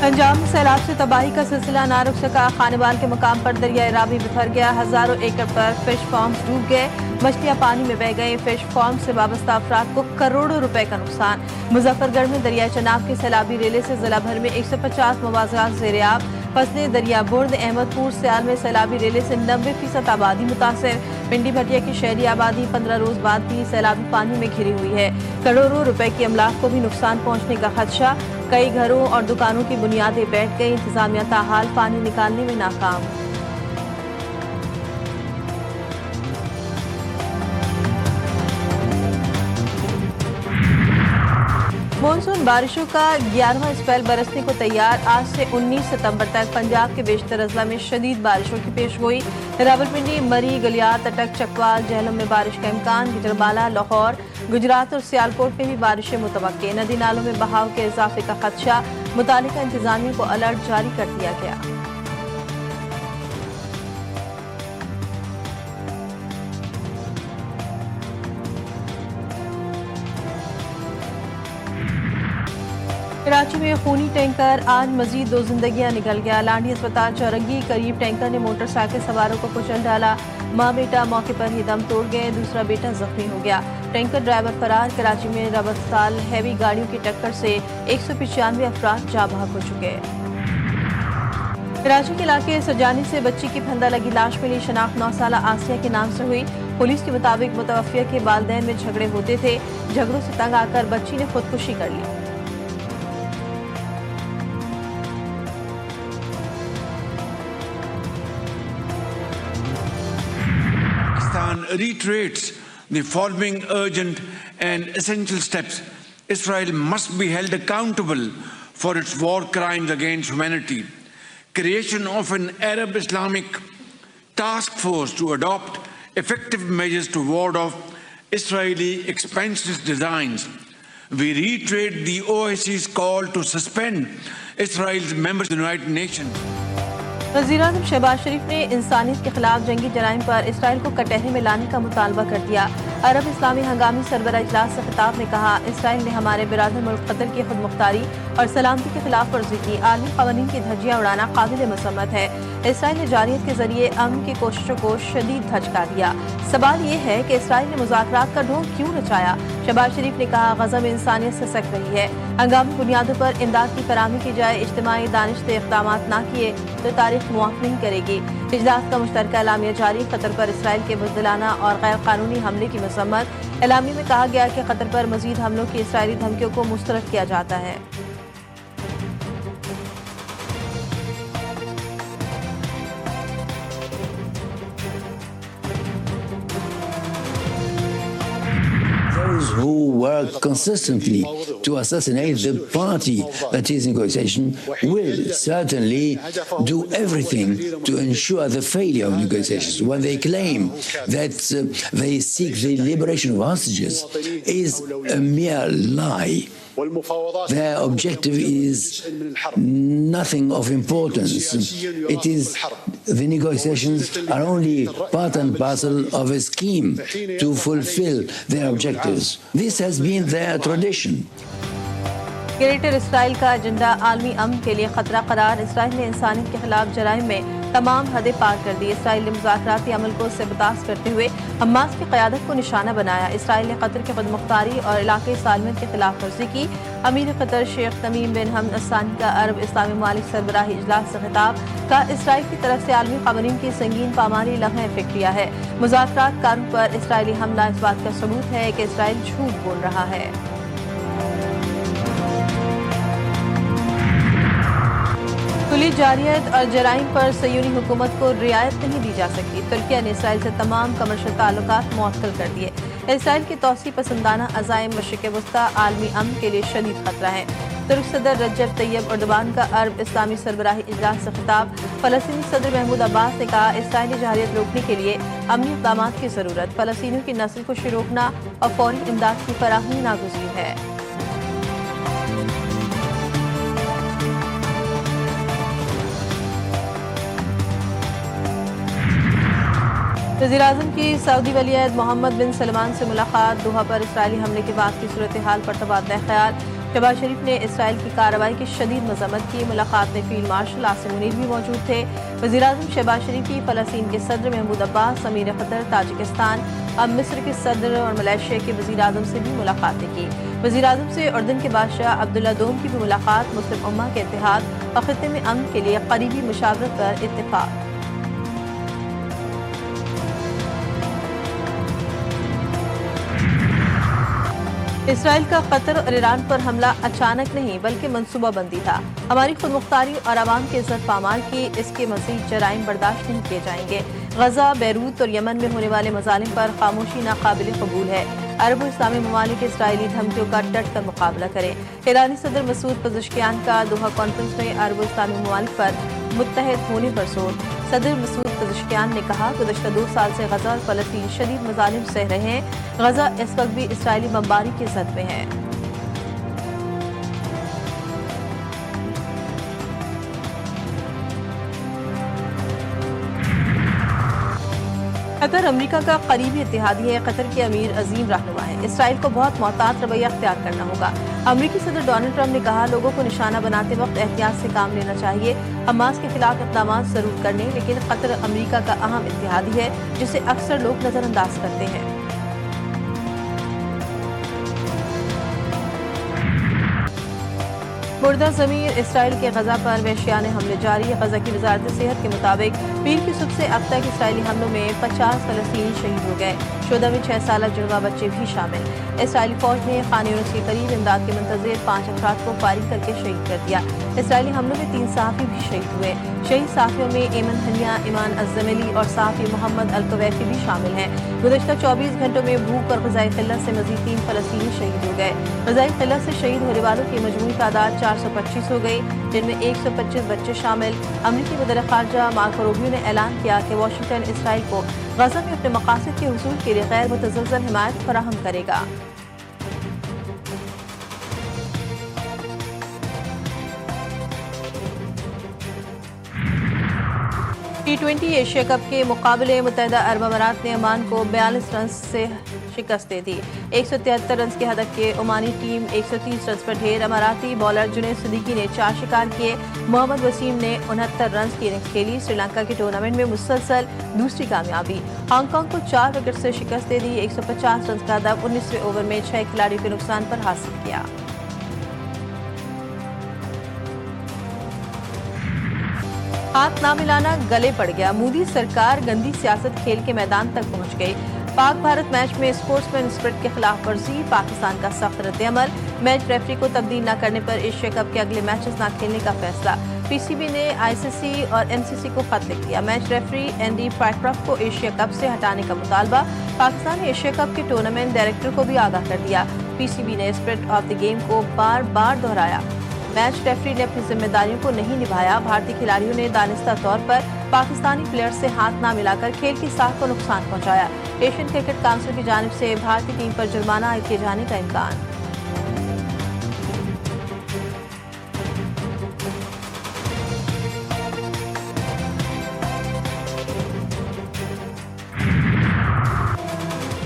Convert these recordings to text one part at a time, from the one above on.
पंजाब में सैलाब से तबाही का सिलसिला ना रुक सका। खानेवाल के मुकाम पर दरिया रावी बिखर गया। हजारों एकड़ पर फिश फार्म्स डूब गए। मछलियां पानी में बह गई। फिश फार्म से वाबस्ता अफराद को करोड़ों रुपए का नुकसान। मुजफ्फरगढ़ में दरिया चनाब के सैलाबी रेले से जिला भर में 150 मवाज़ात ज़ेर-ए-आब। फसलें दरिया बुर्द। अहमदपुर सियाल में सैलाबी रेले से 90% आबादी मुतासर। पिंडी भटिया की शहरी आबादी 15 रोज बाद भी सैलाबी पानी में घिरी हुई है। करोड़ों रुपए की अमलाक को भी नुकसान पहुंचने का खदशा। कई घरों और दुकानों की बुनियादें बैठ गई। इंतजामिया ताहाल पानी निकालने में नाकाम। मानसून बारिशों का 11वां स्पेल बरसने को तैयार। आज से 19 सितंबर तक पंजाब के बेशतर अजला में शदीद बारिशों की पेशगोई। रावलपिंडी, मरी, गलियात, अटक, चकवाल, जहलम में बारिश का इम्कान। गुजराबाला, लाहौर, गुजरात और सियालकोट में भी बारिशें मुतवक्के। नदी नालों में बहाव के इजाफे का खदशा। मुतालिका इंतजामिया को अलर्ट जारी कर दिया गया। कराची में खूनी टैंकर, आज मजीद 2 जिंदगियां निकल गया। लांडी अस्पताल चौरंगी करीब टैंकर ने मोटरसाइकिल सवारों को कुचल डाला। माँ बेटा मौके पर ही दम तोड़ गए। दूसरा बेटा जख्मी हो गया। टैंकर ड्राइवर फरार। कराची में रब अस्पताल हैवी गाड़ियों की टक्कर से 195 अफराद जा बहक हो चुके हैं। कराची के इलाके सजानी से बच्ची की फंदा लगी लाश मिली। शनाख्त 9 साला आसिया के नाम से हुई। पुलिस के मुताबिक मुतवफ़िया के वालिदैन में झगड़े होते थे। झगड़ों से तंग आकर बच्ची ने खुदकुशी कर ली। Reiterates the following urgent and essential steps. Israel must be held accountable for its war crimes against humanity. Creation of an Arab Islamic task force to adopt effective measures to ward off Israeli expansionist designs. We reiterate the OIC's call to suspend Israel's members of the United Nations. वज़ीर-ए-आज़म शहबाज शरीफ ने इंसानियत के खिलाफ जंगी जराइम पर Israel को कटहरे में लाने का मुतालबा कर दिया। अरब इस्लामी हंगामी सरबराह इजलास से खिताब में कहा, इसराइल ने हमारे बिरादर मुल्क कतर की खुद मुख्तारी और सलामती की खिलाफ वर्जी की। आलमी क़वानीन की धज्जियां उड़ाना काबिल मसम्मत है। इसराइल ने जारियत के जरिए अमन की कोशिशों को शदीद धचका दिया। सवाल ये है कि इसराइल ने मुज़ाकरात का ढोंग क्यों रचाया। शहबाज शरीफ ने कहा, गज़ा में इंसानियत से सक रही है। हंगामी बुनियादों पर इमदाद की फराहमी की जाए। इज्तिमाई दानिश से इक़दामात ना किए तो तारीख मुआफ़ नहीं करेगी। इजलास का मुश्तरका एलामिया जारी। कतर पर इसराइल के बुज़दिलाना और गैर कानूनी हमले की मज़म्मत। एलामिया में कहा गया कि कतर पर मज़ीद हमलों की इसराइली धमकियों को मुस्तरद किया जाता है। Who work consistently to assassinate the party that is in negotiation will certainly do everything to ensure the failure of negotiations. When they claim that they seek the liberation of hostages is a mere lie. Their objective is nothing of importance. It is the negotiations are only part and parcel of a scheme to fulfill their objectives. This has been their tradition. Greater Israel का agenda आलमी अमन के लिए खतरा करार। Israel ने इंसानियत के खिलाफ जराइम में तमाम हदें पार कर दी। इसराइल ने मुज़ाकराती अमल को सबतास करते हुए हमास की क़यादत को निशाना बनाया। इसराइल ने कतर की खुद मुख्तारी और इलाक़ाई सालमियत के खिलाफ वर्जी की। अमीर कतर शेख तमीम बिन हमद अल-सानी का अरब इस्लामी ममालिक सरबराही इजलास से खिताब का इसराइल की तरफ से आलमी क़वानीन की संगीन पामाली लम्हे फिक्रिया है। मुज़ाकरात कारों पर इसराइली हमला इस बात का सबूत है कि इसराइल झूठ बोल रहा है। खुली जारियत और जराइम पर सयूनी हुकूमत को रियायत नहीं दी जा सकती। तुर्किया ने इसराइल से तमाम कमर्शियल ताल्लुकात मुअत्तल कर दिए। इसराइल की तौसी पसंदाना अज़ाइम मशरिक़ वस्ता आलमी अमन के लिए शदीद खतरा है। तुर्क सदर रजब तैयब एर्दोगान का अरब इस्लामी सरबराही इजलास से खिताब। फ़लस्तीनी सदर महमूद अब्बास ने कहा, इसराइली जारियत रोकने के लिए अमनी इक़दामात की ज़रूरत। फ़लस्तीनियों की नस्ल को रोकना और फौरी इमदाद की फराहमी नागुज़ीर है। वज़ीर-ए-आज़म की सऊदी वलीअहद मोहम्मद बिन सलमान से मुलाकात। दोहा पर इसराइली हमले के बाद की सूरत हाल पर तबादला ख्याल। शहबाज शरीफ ने इसराइल की कार्रवाई की शदीद मजम्मत की। मुलाकात में फील्ड मार्शल आसिम मुनीर भी मौजूद थे। वज़ीर-ए-आज़म शहबाज शरीफ की फ़लस्तीन के सदर महमूद अब्बास, अमीर क़तर, ताजिकिस्तान, अब मिस्र के सदर और मलेशिया के वज़ीर-ए-आज़म से भी मुलाकातें की। वज़ीर-ए-आज़म से उर्दन के बादशाह अब्दुल्ला दोम की भी मुलाकात, मुस्लिम उम्मा के इत्तेहाद और खित्ते में अमन के लिए करीबी मुशावरत पर इत्तेफाक। इसराइल का कतर और ईरान पर हमला अचानक नहीं बल्कि मंसूबा बंदी था। हमारी खुद मुख्तारी और आवाम की इज्जत पामाल की, इसके मज़ीद जराइम बर्दाश्त नहीं किए जाएंगे। गजा, बैरूत और यमन में होने वाले मज़ालिम पर खामोशी नाकाबिल कबूल है। अरब और इस्लामी ममालिक इसराइली धमकियों का डट कर मुकाबला करें। ईरानी सदर मसूद पज़ेश्कियान का दोहा कॉन्फ्रेंस में अरब और इस्लामी ममालिक पर मुत्तहद होने पर जोर। सदर मसूद पज़ेश्कियान ने कहा, गुज़श्ता 2 साल से गजा और फ़लस्तीन शदीद मज़ालिम सह रहे हैं। गजा इस वक्त भी इसराइली बमबारी की ज़द में है। कतर अमेरिका का करीबी इत्तेहादी है। कतर के अमीर अजीम रहनुमा है। इसराइल को बहुत मोहतात रवैया अख्तियार करना होगा। अमेरिकी सदर डोनाल्ड ट्रंप ने कहा, लोगों को निशाना बनाते वक्त एहतियात से काम लेना चाहिए। हमास के खिलाफ इक़दामात जरूर करने, लेकिन कतर अमेरिका का अहम इत्तेहादी है जिसे अक्सर लोग नजरअंदाज करते हैं। मुर्दा ज़मीर इसराइल के गजा पर वहशियाने हमले जारी। गजा की वजारत सेहत के मुताबिक पीर की सुबह से अब तक इसराइली हमलों में 50 फ़लस्तीनी शहीद हो गए। शुदा में 6 साल जुड़वा बच्चे भी शामिल। इसराइली फौज ने खान यूनिस के करीब इमदाद के मुंतज़िर 5 अफराद को फायरिंग करके शहीद कर दिया। इसराइली हमलों में 3 सहाफ़ी भी शहीद हुए। शहीद सहाफ़ियों में एमन हनिया, ईमान अज़्ज़मली और सहाफ़ी मोहम्मद अल-कवैफ़ी भी शामिल हैं। गुज़श्ता 24 घंटों में भूख और ग़िज़ाई क़िल्लत से मज़ीद 3 फ़लस्तीनी शहीद हो गए। ग़िज़ाई क़िल्लत से शहीद होने वालों की मजमूई तादाद 425 हो गई, जिनमें 125 बच्चे शामिल। अमरीकी वज़ीर ख़ारजा मार्को रूबियो ने ऐलान किया कि वाशिंगटन इसराइल को गज़ा में अपने मक़ासद के हुसूल के लिए गैर मुतज़लज़ल हिमायत फराहम करेगा। T20 एशिया कप के मुकाबले मुत्तहिदा अरब अमारात ने ओमान को 42 रन से शिकस्त दे दी। 173 रन के हदफ के ओमानी टीम 130 रन पर ढेर। अमाराती बॉलर जुनैद सिद्दीकी ने 4 शिकार किए। मोहम्मद वसीम ने 69 रन की इनिंग्स खेली। श्रीलंका के टूर्नामेंट में मुसलसल दूसरी कामयाबी। हांगकांग को 4 विकेट से शिकस्त दे दी। 150 रन का हदफ 19वें ओवर में 6 खिलाड़ियों के नुकसान पर हासिल किया। हाथ ना मिलाना गले पड़ गया। मोदी सरकार गंदी सियासत खेल के मैदान तक पहुंच गई। पाक भारत मैच में स्पोर्ट्समैन स्पिरिट के खिलाफ वर्जी, पाकिस्तान का सख्त रद्द-ए-अमल। मैच रेफरी को तब्दील न करने पर एशिया कप के अगले मैचेस न खेलने का फैसला। पीसीबी ने आईसीसी और एमसीसी को खत लिख दिया। मैच रेफरी एंडी पाइक्रॉफ्ट को एशिया कप से हटाने का मुतालबा। पाकिस्तान ने एशिया कप के टूर्नामेंट डायरेक्टर को भी आगाह कर दिया। पीसीबी ने स्पिरिट ऑफ द गेम को बार बार दोहराया। मैच रेफरी ने अपनी जिम्मेदारियों को नहीं निभाया। भारतीय खिलाड़ियों ने दानिस्ता तौर पर पाकिस्तानी प्लेयर से हाथ ना मिलाकर खेल की साख को नुकसान पहुंचाया। एशियन क्रिकेट काउंसिल की जानिब से भारतीय टीम पर जुर्माना आयद किए जाने का इम्कान।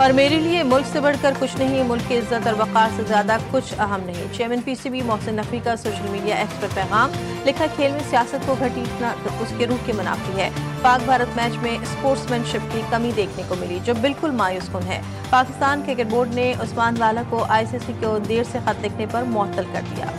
और मेरे लिए मुल्क से बढ़कर कुछ नहीं, मुल्क की इज्जत और वक़ार से ज्यादा कुछ अहम नहीं। चेयरमैन पीसीबी मोहसिन नकवी का सोशल मीडिया एक्स पर पैगाम लिखा, खेल में सियासत को घसीटना उसके रूह के मुनाफी है। पाक भारत मैच में स्पोर्ट्समैनशिप की कमी देखने को मिली जो बिल्कुल मायूस कुन है। पाकिस्तान क्रिकेट बोर्ड ने उस्मान वाला को आईसीसी को देर से खत लिखने पर मुअत्तल कर दिया।